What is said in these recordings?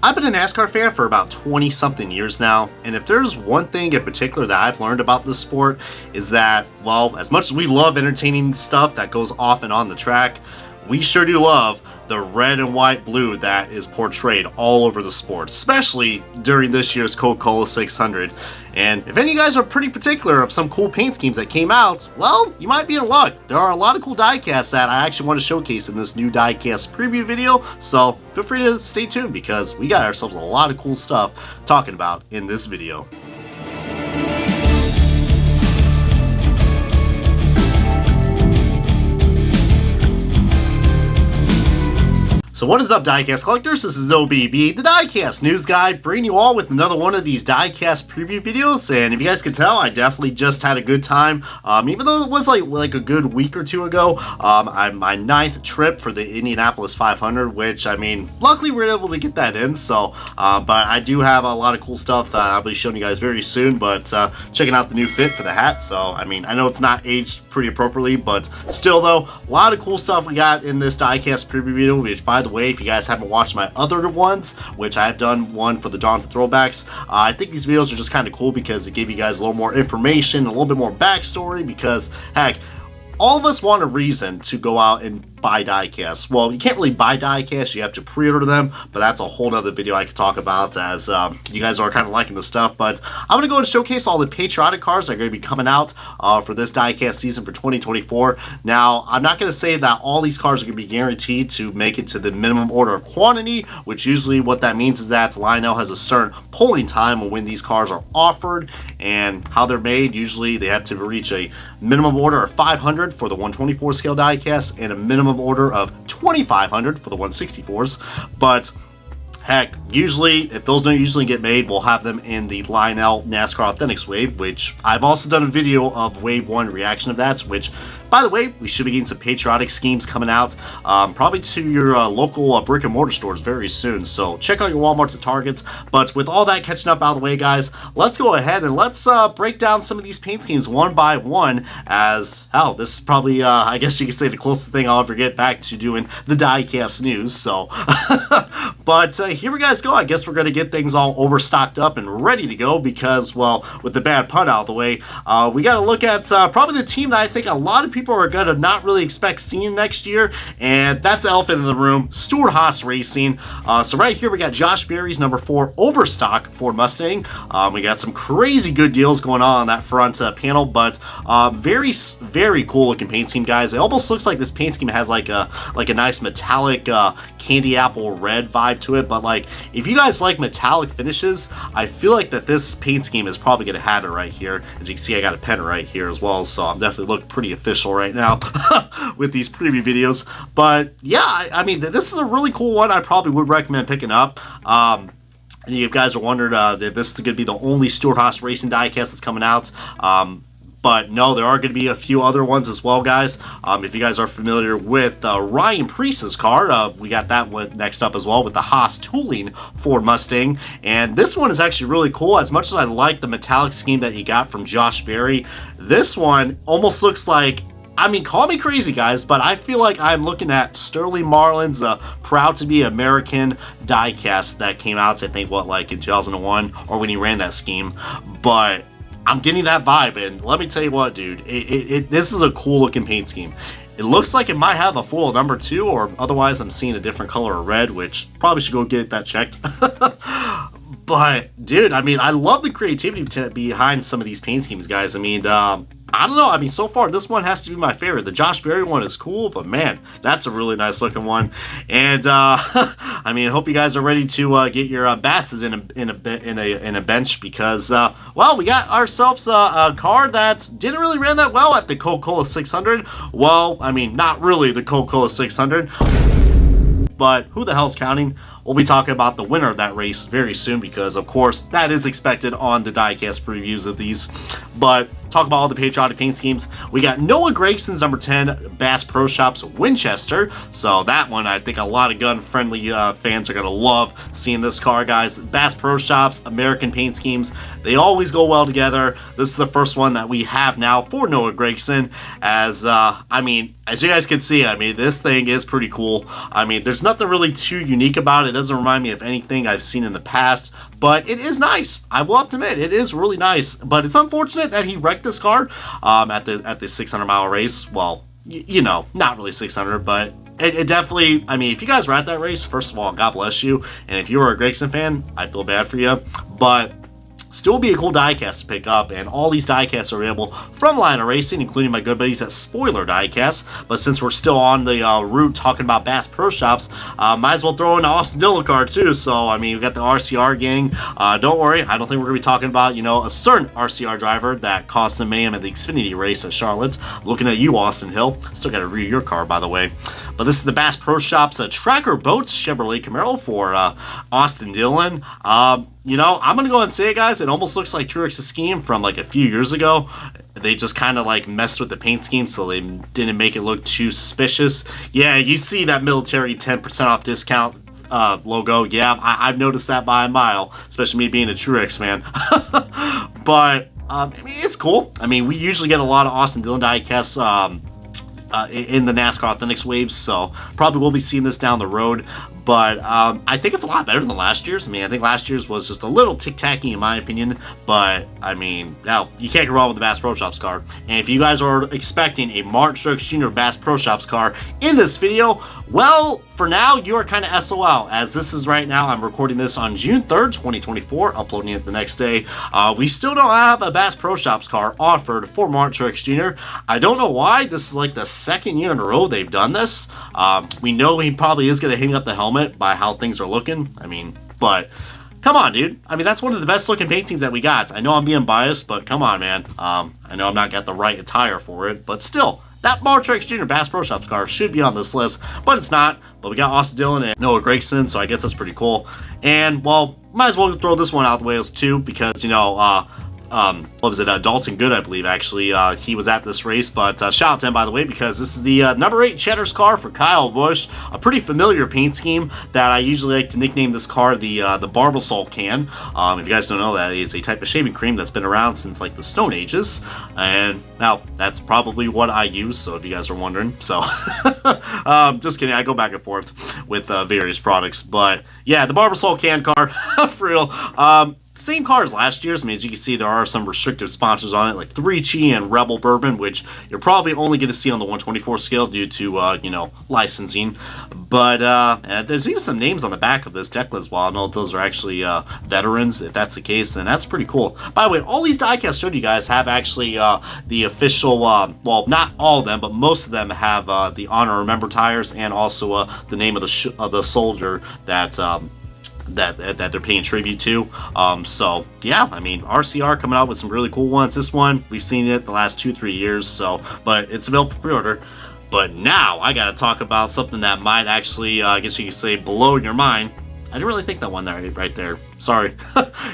I've been a NASCAR fan for about 20 something years now, and if there's one thing in particular that I've learned about this sport is that, well, as much as we love entertaining stuff that goes off and on the track, we sure do love the red and white blue that is portrayed all over the sport, especially during this year's Coca-Cola 600. And if any of you guys are pretty particular of some cool paint schemes that came out, well, you might be in luck. There are a lot of cool diecasts that I actually want to showcase in this new diecast preview video, so feel free to stay tuned because we got ourselves a lot of cool stuff talking about in this video. So what is up, diecast collectors? This is OBB, the diecast news guy, bringing you all with another one of these diecast preview videos. And if you guys can tell, I definitely just had a good time. Even though it was like a good week or two ago, my 9th trip for the Indianapolis 500, which, I mean, luckily we were able to get that in. So, but I do have a lot of cool stuff that I'll be showing you guys very soon. But checking out the new fit for the hat. So, I mean, I know it's not aged pretty appropriately, but still though, a lot of cool stuff we got in this diecast preview video, which, by the way, if you guys haven't watched my other ones, which I've done one for the Dawns and Throwbacks, I think these videos are just kind of cool because it gave you guys a little more information, a little bit more backstory, because heck, all of us want a reason to go out and buy diecasts. Well, you can't really buy diecasts, you have to pre-order them, but that's a whole nother video I could talk about, as you guys are kind of liking the stuff. But I'm going to go and showcase all the Patriotic cars that are going to be coming out for this diecast season for 2024. Now, I'm not going to say that all these cars are going to be guaranteed to make it to the minimum order of quantity, which usually what that means is that Lionel has a certain polling time on when these cars are offered and how they're made. Usually they have to reach a minimum order of 500 for the 124 scale diecast and a minimum order of 2,500 for the 164s, but heck, usually, if those don't usually get made, we'll have them in the Lionel NASCAR Authentics wave, which I've also done a video of Wave 1 reaction of that, which, by the way, we should be getting some Patriotic schemes coming out, probably to your local brick and mortar stores very soon, so check out your Walmarts and Targets. But with all that catching up out of the way, guys, let's go ahead and let's break down some of these paint schemes one by one, as, hell, this is probably, I guess you could say, the closest thing I'll ever get back to doing the diecast news, so, but here we guys go. I guess we're going to get things all overstocked up and ready to go because, well, with the bad pun out of the way, we got to look at probably the team that I think a lot of people are going to not really expect seeing next year, and that's the elephant in the room, Stewart-Haas Racing. So right here we got Josh Berry's number 4 overstock Ford Mustang. We got some crazy good deals going on that front panel, but very cool looking paint scheme, guys. It almost looks like this paint scheme has like a nice metallic candy apple red vibe to it, but like, if you guys like metallic finishes, I feel like that this paint scheme is probably going to have it right here. As you can see, I got a pen right here as well, so I'm definitely looking pretty official right now with these preview videos. But yeah, I mean, this is a really cool one. I probably would recommend picking up. You guys are wondering if this is going to be the only Stewart-Haas Racing diecast that's coming out. But no, there are going to be a few other ones as well, guys. If you guys are familiar with Ryan Preece's car, we got that one next up as well with the Haas Tooling Ford Mustang. And this one is actually really cool. As much as I like the metallic scheme that you got from Josh Berry, this one almost looks like, I mean, call me crazy, guys, but I feel like I'm looking at Sterling Marlin's Proud to Be American diecast that came out, I think, what, like in 2001, or when he ran that scheme. But I'm getting that vibe, and let me tell you what, dude, this is a cool looking paint scheme. It looks like it might have a foil number 2, or otherwise I'm seeing a different color of red, which probably should go get that checked. But, dude, I mean, I love the creativity behind some of these paint schemes, guys. I mean, I don't know. I mean, so far, this one has to be my favorite. The Josh Berry one is cool, but man, that's a really nice looking one. And I mean, I hope you guys are ready to get your basses in a bench because, well, we got ourselves a car that didn't really run that well at the Coca-Cola 600. Well, I mean, not really the Coca-Cola 600. But who the hell's counting? We'll be talking about the winner of that race very soon because, of course, that is expected on the diecast previews of these. But talk about all the Patriotic paint schemes. We got Noah Gregson's number 10 Bass Pro Shops Winchester. So that one, I think a lot of gun-friendly fans are going to love seeing this car, guys. Bass Pro Shops, American paint schemes, they always go well together. This is the first one that we have now for Noah Gregson as, I mean, as you guys can see, I mean, this thing is pretty cool. I mean, there's nothing really too unique about it. It doesn't remind me of anything I've seen in the past, but it is nice. I will have to admit, it is really nice. But it's unfortunate that he wrecked this car at the 600-mile race. Well, you know, not really 600, but it definitely, I mean, if you guys were at that race, first of all, God bless you. And if you were a Gragson fan, I feel bad for you. But still be a cool diecast to pick up, and all these diecasts are available from Lionel Racing, including my good buddies at Spoiler Diecast. But since we're still on the route talking about Bass Pro Shops, might as well throw in an Austin Dillon car too. So, I mean, we got the RCR gang. Don't worry, I don't think we're going to be talking about, you know, a certain RCR driver that caused some mayhem at the Xfinity race at Charlotte. Looking at you, Austin Hill. Still got to review your car, by the way. But this is the Bass Pro Shops Tracker Boats Chevrolet Camaro for Austin Dillon. You know, I'm going to go ahead and say it, guys. It almost looks like Truex's scheme from like a few years ago. They just kind of like messed with the paint scheme so they didn't make it look too suspicious. Yeah, you see that military 10% off discount logo. Yeah, I've noticed that by a mile, especially me being a Truex fan. But, I mean, it's cool. I mean, we usually get a lot of Austin Dillon diecasts in the NASCAR Authentics waves, so probably we'll be seeing this down the road. But I think it's a lot better than last year's. I mean, I think last year's was just a little tic-tacky in my opinion. But, I mean, now, you can't go wrong with the Bass Pro Shops car. And if you guys are expecting a Martin Truex Jr. Bass Pro Shops car in this video, well, for now, you are kind of SOL. As this is right now, I'm recording this on June 3rd, 2024, uploading it the next day. We still don't have a Bass Pro Shops car offered for Martin Truex Jr. I don't know why. This is like the second year in a row they've done this. We know he probably is going to hang up the helmet by how things are looking. I mean, but come on, dude. I mean, that's one of the best looking paint teams that we got. I know I'm being biased, but come on, man. I know I'm not got the right attire for it, but still, that Martin Truex Jr. Bass Pro Shops car should be on this list, but it's not. But we got Austin Dillon and Noah Gragson, so I guess that's pretty cool. And, well, might as well throw this one out the way too, because, you know, what was it, Dalton Good, I believe, actually, he was at this race, but shout out to him, by the way, because this is the number 8 Cheddar's car for Kyle Busch, a pretty familiar paint scheme that I usually like to nickname this car the Barbasol can. If you guys don't know, that is a type of shaving cream that's been around since, like, the Stone Ages, and now, that's probably what I use, so if you guys are wondering, so, just kidding, I go back and forth with various products, but, yeah, the Barbasol can car, for real. Same car as last year's. I mean, as you can see, there are some restrictive sponsors on it, like 3Chi and Rebel Bourbon, which you're probably only going to see on the 124 scale due to, you know, licensing. But there's even some names on the back of this deck as well. I know those are actually veterans, if that's the case, and that's pretty cool. By the way, all these diecasts showed you guys have actually the official, well, not all of them, but most of them have the Honor Remember tires and also the name of the soldier that they're paying tribute to. So yeah, I mean, RCR coming out with some really cool ones. This one, we've seen it the last 2-3 years, so, but it's available for pre-order. But now I gotta talk about something that might actually, I guess you could say, blow your mind. I didn't really think that one there, right there. Sorry.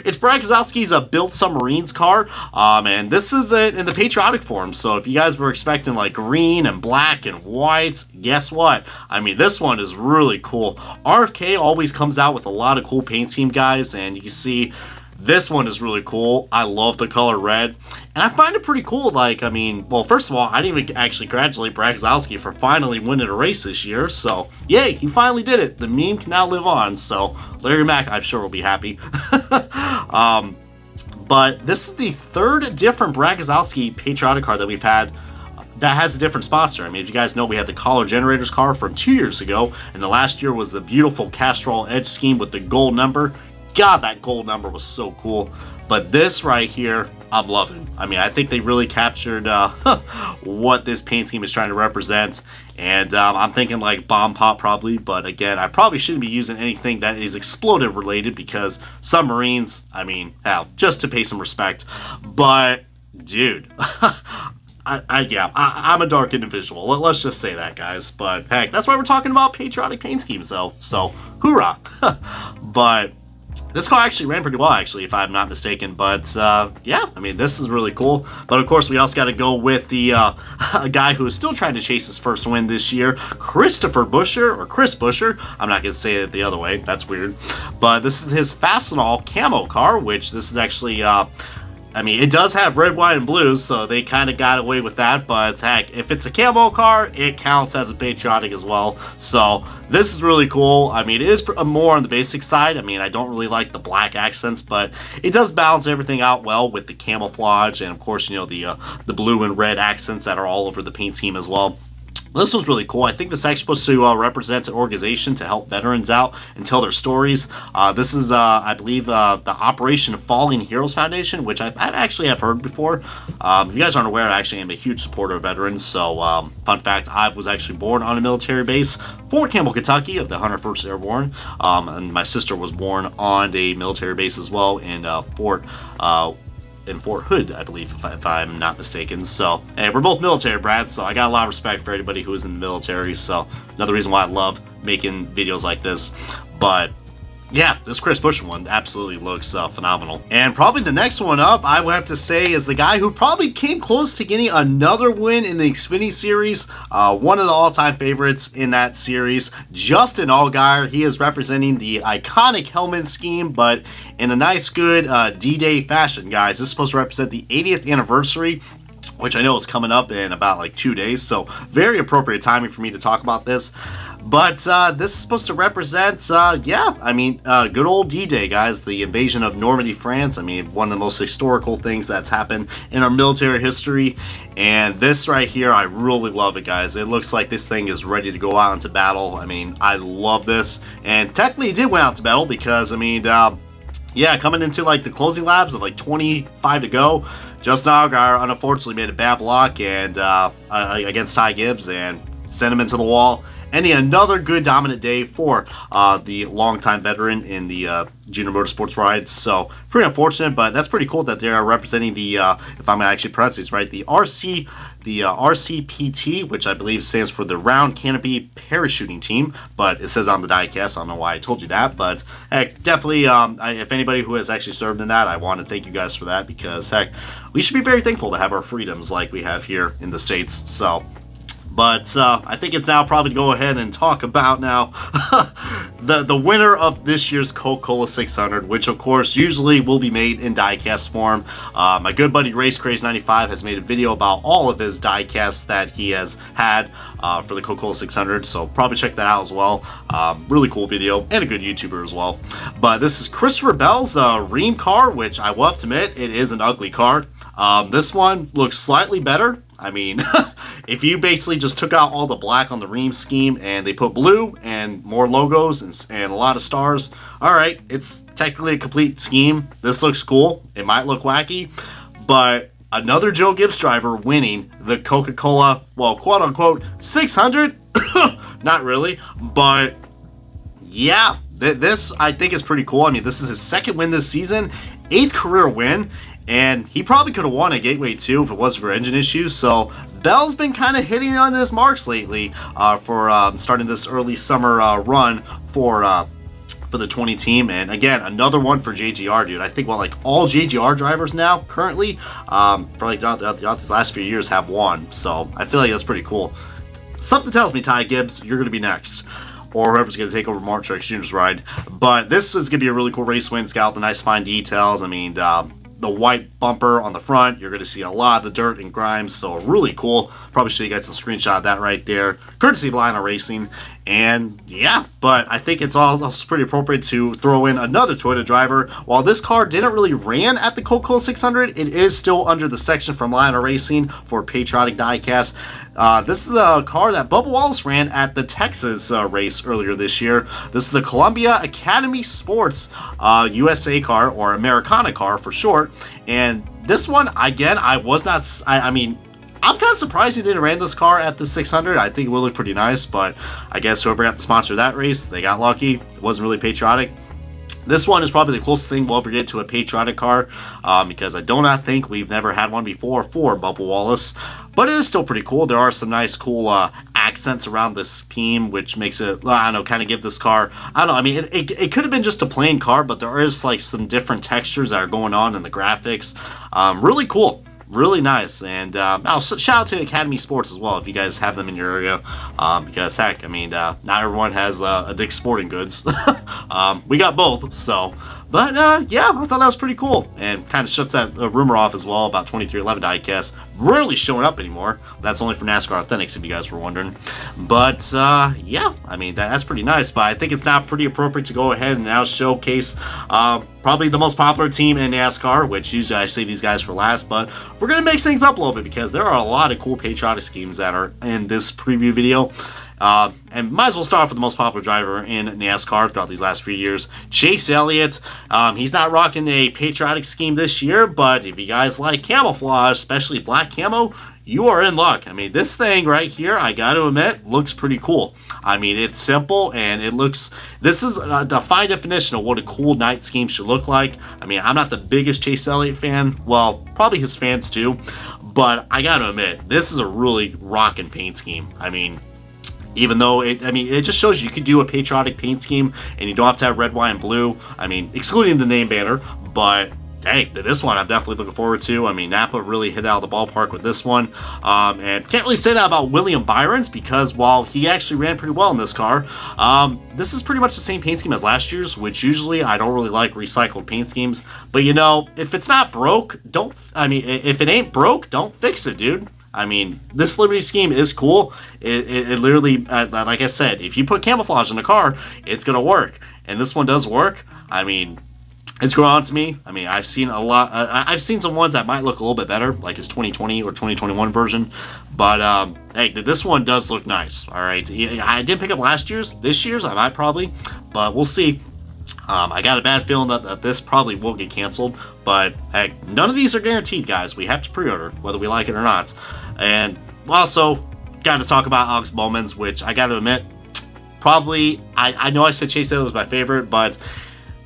It's Brad Keselowski's Built Submarines car, and this is it in the Patriotic form. So if you guys were expecting like green and black and white, guess what? I mean, this one is really cool. RFK always comes out with a lot of cool paint scheme, guys, and you can see this one is really cool. I love the color red. And I find it pretty cool. Like, I mean, well, first of all, I didn't even actually congratulate Brad Keselowski for finally winning a race this year. So, yay, he finally did it. The meme can now live on. So, Larry Mack, I'm sure, will be happy. But this is the third different Brad Keselowski Patriotic car that we've had that has a different sponsor. I mean, if you guys know, we had the Collar Generators car from 2 years ago. And the last year was the beautiful Castrol Edge scheme with the gold number. God, that gold number was so cool. But this right here, I'm loving. I mean, I think they really captured what this paint scheme is trying to represent. And I'm thinking like bomb pop probably. But again, I probably shouldn't be using anything that is explosive related because submarines, I mean, hell, just to pay some respect. But, dude, I'm a dark individual. Let's just say that, guys. But, heck, that's why we're talking about patriotic paint schemes, though. So, hoorah. But this car actually ran pretty well, actually, if I'm not mistaken. But, yeah, I mean, this is really cool. But, of course, we also got to go with the a guy who is still trying to chase his first win this year, Christopher Buscher, or Chris Buscher. I'm not going to say it the other way. That's weird. But this is his Fastenal camo car, which this is actually I mean, it does have red, white, and blue, so they kind of got away with that, but heck, if it's a camo car, it counts as a patriotic as well. So this is really cool. I mean, it is more on the basic side. I mean, I don't really like the black accents, but it does balance everything out well with the camouflage and, of course, you know, the blue and red accents that are all over the paint scheme as well. This was really cool. I think this is actually supposed to represent an organization to help veterans out and tell their stories. This is, I believe, the Operation Falling Heroes Foundation, which I actually have heard before. If you guys aren't aware, I actually am a huge supporter of veterans. So, fun fact, I was actually born on a military base, Fort Campbell, Kentucky, of the 101st Airborne. And my sister was born on a military base as well in Fort Hood, I believe, if I'm not mistaken. So, hey, we're both military brats, so I got a lot of respect for anybody who is in the military. So, another reason why I love making videos like this. But yeah, this Chris Buescher one absolutely looks phenomenal. And probably the next one up, I would have to say, is the guy who probably came close to getting another win in the Xfinity Series. One of the all-time favorites in that series, Justin Allgaier. He is representing the iconic helmet scheme, but in a nice, good D-Day fashion, guys. This is supposed to represent the 80th anniversary, which I know is coming up in about like 2 days, so very appropriate timing for me to talk about this. But this is supposed to represent, yeah, I mean, good old D-Day, guys, the invasion of Normandy, France. I mean, one of the most historical things that's happened in our military history. And this right here, I really love it, guys. It looks like this thing is ready to go out into battle. I mean, I love this. And technically, it did went out to battle because, I mean, yeah, coming into like the closing laps of like 25 to go, Justin Allgaier unfortunately made a bad block and against Ty Gibbs and sent him into the wall. Ending another good dominant day for the longtime veteran in the junior motorsports rides. So pretty unfortunate, but that's pretty cool that they're representing the, if I'm gonna actually pronounce these right, the RCPT, which I believe stands for the Round Canopy Parachuting Team, but it says on the diecast. I don't know why I told you that, but heck, definitely, if anybody who has actually served in that, I want to thank you guys for that, because heck, we should be very thankful to have our freedoms like we have here in the States. So. But I think it's now probably to go ahead and talk about now the winner of this year's Coca-Cola 600, which of course usually will be made in diecast form. My good buddy RaceCraze95 has made a video about all of his diecasts that he has had for the Coca-Cola 600, so probably check that out as well. Really cool video, and a good YouTuber as well. But this is Christopher Bell's Ream car, which I will have to admit, it is an ugly car. This one looks slightly better. I mean, if you basically just took out all the black on the Ream scheme and they put blue and more logos and a lot of stars, alright, it's technically a complete scheme. This looks cool. It might look wacky, but another Joe Gibbs driver winning the Coca-Cola, well, quote-unquote, 600? Not really, but yeah, this I think is pretty cool. I mean, this is his second win this season, 8th career win. And he probably could have won a Gateway 2 if it wasn't for engine issues. So Bell's been kind of hitting on his marks lately for starting this early summer run for the 20 team. And again, another one for JGR, dude. I think like all JGR drivers now currently for like throughout these last few years have won. So I feel like that's pretty cool. Something tells me, Ty Gibbs, you're going to be next. Or whoever's going to take over Mark Truck Jr.'s ride. But this is going to be a really cool race win. It's got the nice fine details. I mean, the white bumper on the front, you're going to see a lot of the dirt and grime, so really cool. Probably show you guys a screenshot of that right there, courtesy of Lionel Racing. And yeah, but I think it's also pretty appropriate to throw in another Toyota driver. While this car didn't really ran at the Coca-Cola 600, it is still under the section from Lionel Racing for Patriotic diecast. This is a car that Bubba Wallace ran at the Texas race earlier this year. This is the Columbia Academy Sports USA car, or Americana car for short. And this one, again, I mean, I'm kind of surprised he didn't run this car at the 600. I think it will look pretty nice, but I guess whoever got the sponsor of that race, they got lucky. It wasn't really patriotic. This one is probably the closest thing we'll ever get to a patriotic car, because I do not think we've never had one before for Bubba Wallace, but it is still pretty cool. There are some nice, cool accents around this scheme, which makes it, I don't know, kind of give this car, I don't know, I mean, it could have been just a plain car, but there is like some different textures that are going on in the graphics. Really cool. Really nice, and shout out to Academy Sports as well if you guys have them in your area, because heck, I mean, not everyone has a Dick's Sporting Goods. We got both, so, But yeah, I thought that was pretty cool, and kind of shuts that rumor off as well about 2311 diecast rarely showing up anymore. That's only for NASCAR Authentics, if you guys were wondering. But yeah, I mean, that's pretty nice, but I think it's now pretty appropriate to go ahead and now showcase probably the most popular team in NASCAR, which usually I save these guys for last, but we're going to mix things up a little bit because there are a lot of cool patriotic schemes that are in this preview video. And might as well start off with the most popular driver in NASCAR throughout these last few years, Chase Elliott. He's not rocking a patriotic scheme this year, but if you guys like camouflage, especially black camo, you are in luck. I mean, this thing right here, I got to admit, looks pretty cool. I mean, it's simple, and it looks... This is the fine definition of what a cool night scheme should look like. I mean, I'm not the biggest Chase Elliott fan. Well, probably his fans too. But I got to admit, this is a really rockin' paint scheme. I mean... Even though it just shows you could do a patriotic paint scheme and you don't have to have red, white, and blue. I mean, excluding the name banner, but dang, this one I'm definitely looking forward to. I mean, Napa really hit out of the ballpark with this one. And can't really say that about William Byron's because while he actually ran pretty well in this car, this is pretty much the same paint scheme as last year's, which usually I don't really like recycled paint schemes. But you know, if it's not broke, if it ain't broke, don't fix it, dude. I mean, this Liberty scheme is cool. It literally, like I said, if you put camouflage in the car, it's going to work. And this one does work. I mean, it's grown on to me. I mean, I've seen a lot. I've seen some ones that might look a little bit better, like his 2020 or 2021 version. But, hey, this one does look nice. All right. I didn't pick up last year's. This year's, I might probably. But we'll see. I got a bad feeling that this probably will get canceled, but heck, none of these are guaranteed, guys. We have to pre-order, whether we like it or not. And also, got to talk about Alex Bowman's, which I got to admit, probably, I know I said Chase Elliott was my favorite, but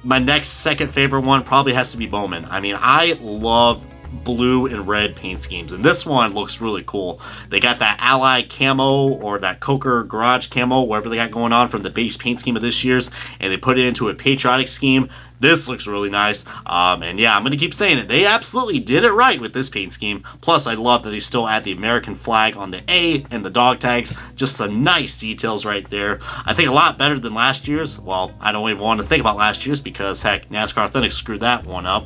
my next second favorite one probably has to be Bowman. I mean, I love blue and red paint schemes, and this one looks really cool. They got that Ally camo or that Coker Garage camo, whatever they got going on from the base paint scheme of this year's, and they put it into a patriotic scheme. This looks really nice, and yeah, I'm going to keep saying it. They absolutely did it right with this paint scheme. Plus, I love that they still add the American flag on the A and the dog tags. Just some nice details right there. I think a lot better than last year's. Well, I don't even want to think about last year's because, heck, NASCAR Authentics screwed that one up.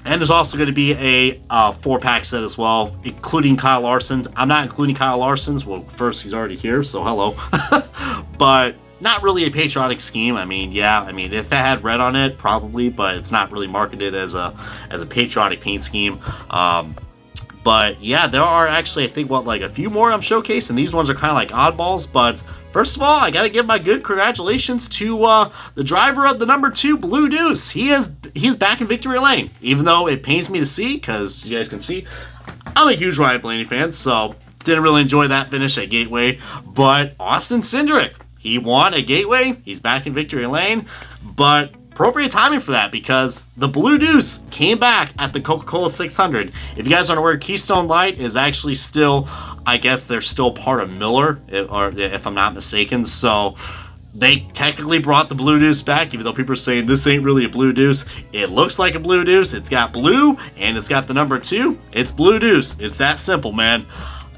And there's also going to be a 4-pack set as well, including Kyle Larson's. I'm not including Kyle Larson's. Well, first, he's already here, so hello. But not really a patriotic scheme. I mean, yeah, I mean, if it had red on it, probably, but it's not really marketed as a patriotic paint scheme. But yeah, there are actually, I think, like a few more I'm showcasing. These ones are kind of like oddballs, but first of all, I got to give my good congratulations to the driver of the number 2 Blue Deuce. He's back in victory lane, even though it pains me to see, because you guys can see, I'm a huge Ryan Blaney fan, so didn't really enjoy that finish at Gateway. But Austin Cindric, he won at Gateway. He's back in victory lane, but appropriate timing for that because the Blue Deuce came back at the Coca-Cola 600. If you guys aren't aware, Keystone Light is actually still, I guess they're still part of Miller, or if I'm not mistaken. So they technically brought the Blue Deuce back, even though people are saying this ain't really a Blue Deuce. It looks like a Blue Deuce. It's got blue and it's got the number 2. It's Blue Deuce. It's that simple, man.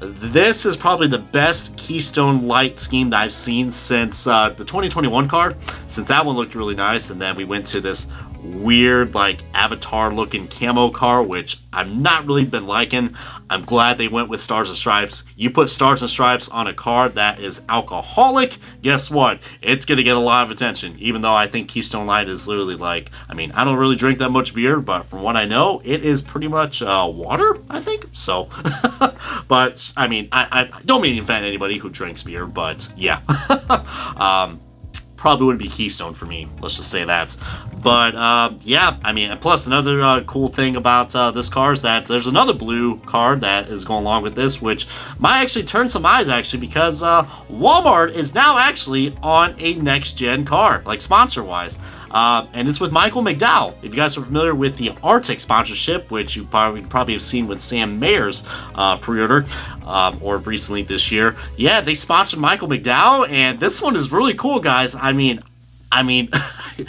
This is probably the best Keystone Light scheme that I've seen since the 2021 car, since that one looked really nice, and then we went to this weird, like, avatar-looking camo car, which I've not really been liking. I'm glad they went with Stars and Stripes. You put Stars and Stripes on a car that is alcoholic, guess what? It's going to get a lot of attention, even though I think Keystone Light is literally like, I mean, I don't really drink that much beer, but from what I know, it is pretty much water, I think, so. But, I mean, I don't mean to offend anybody who drinks beer, but yeah. Probably wouldn't be Keystone for me, let's just say that. But, yeah, I mean, plus another cool thing about this car is that there's another blue car that is going along with this, which might actually turn some eyes, actually, because Walmart is now actually on a next-gen car, like sponsor-wise. And it's with Michael McDowell. If you guys are familiar with the Arctic sponsorship, which you probably have seen with Sam Mayer's pre-order, or recently this year, yeah, they sponsored Michael McDowell, and this one is really cool, guys. I mean,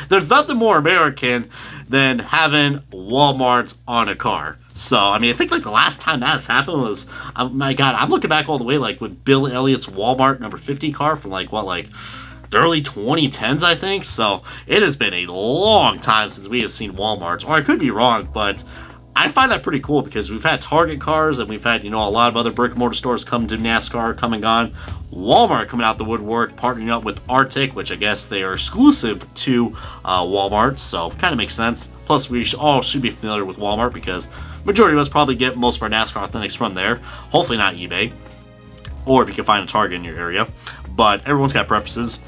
there's nothing more American than having Walmart on a car. So, I mean, I think like the last time that has happened was, oh my God, I'm looking back all the way like with Bill Elliott's Walmart number 50 car from like, what, like the early 2010s, I think. So it has been a long time since we have seen Walmarts, or I could be wrong, but I find that pretty cool because we've had Target cars and we've had, a lot of other brick and mortar stores come to NASCAR, come and gone. Walmart coming out the woodwork, partnering up with Arctic, which I guess they are exclusive to Walmart, so kind of makes sense. Plus, we all should be familiar with Walmart because majority of us probably get most of our NASCAR Authentics from there. Hopefully not eBay, or if you can find a Target in your area. But everyone's got preferences.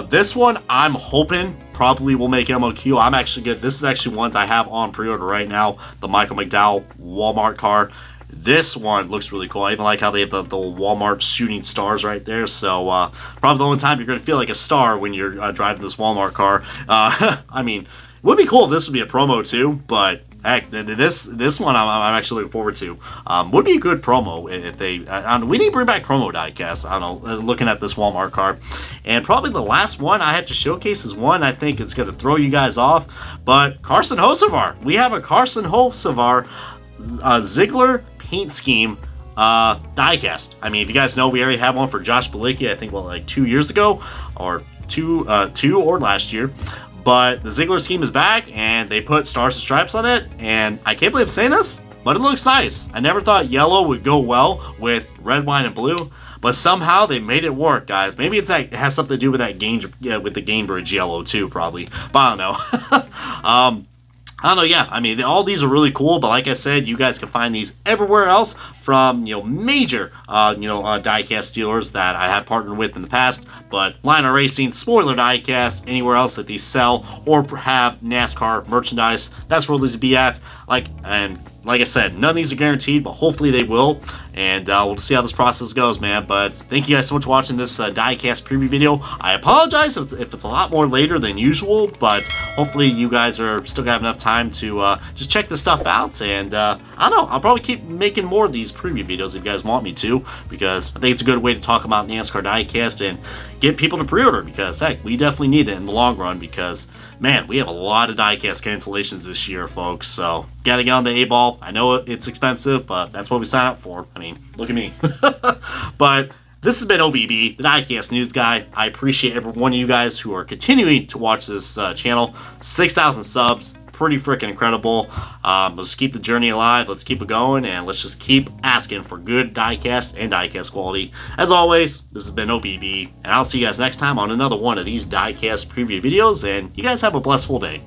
This one, I'm hoping probably will make MOQ. I'm actually good. This is actually ones I have on pre-order right now. The Michael McDowell Walmart car. This one looks really cool. I even like how they have the Walmart shooting stars right there. So probably the only time you're going to feel like a star when you're driving this Walmart car. I mean, it would be cool if this would be a promo too, but heck, this one I'm actually looking forward to. Would be a good promo if they. We need to bring back promo diecast. I don't know. Looking at this Walmart car, and probably the last one I have to showcase is one I think it's going to throw you guys off. But Carson Hocevar, we have a Carson Hocevar Ziegler paint scheme diecast. I mean, if you guys know, we already had one for Josh Bilicki. I think like 2 years ago, or two or last year. But the Ziegler scheme is back, and they put stars and stripes on it, and I can't believe I'm saying this, but it looks nice. I never thought yellow would go well with red, white, and blue, but somehow they made it work, guys. Maybe it has something to do with that with the Gainbridge yellow too, probably. But I don't know. I don't know, yeah. I mean, all these are really cool, but like I said, you guys can find these everywhere else from, major, diecast dealers that I have partnered with in the past. But Lionel Racing, Spoiler Diecast, anywhere else that these sell or have NASCAR merchandise, that's where these be at. Like I said, none of these are guaranteed, but hopefully they will. And we'll see how this process goes, man. But thank you guys so much for watching this diecast preview video. I apologize if it's a lot more later than usual, but hopefully you guys are still gonna have enough time to just check this stuff out. And I don't know, I'll probably keep making more of these preview videos if you guys want me to, because I think it's a good way to talk about NASCAR diecast and get people to pre-order, because heck, we definitely need it in the long run, because man, we have a lot of diecast cancellations this year, folks. So gotta get on the A-ball. I know it's expensive, but that's what we sign up for. I mean, look at me. But this has been OBB, the Diecast News Guy. I appreciate every one of you guys who are continuing to watch this channel. 6,000 subs, pretty freaking incredible. Let's keep the journey alive. Let's keep it going, and let's just keep asking for good diecast and diecast quality. As always, this has been OBB, and I'll see you guys next time on another one of these diecast preview videos, and you guys have a blissful day.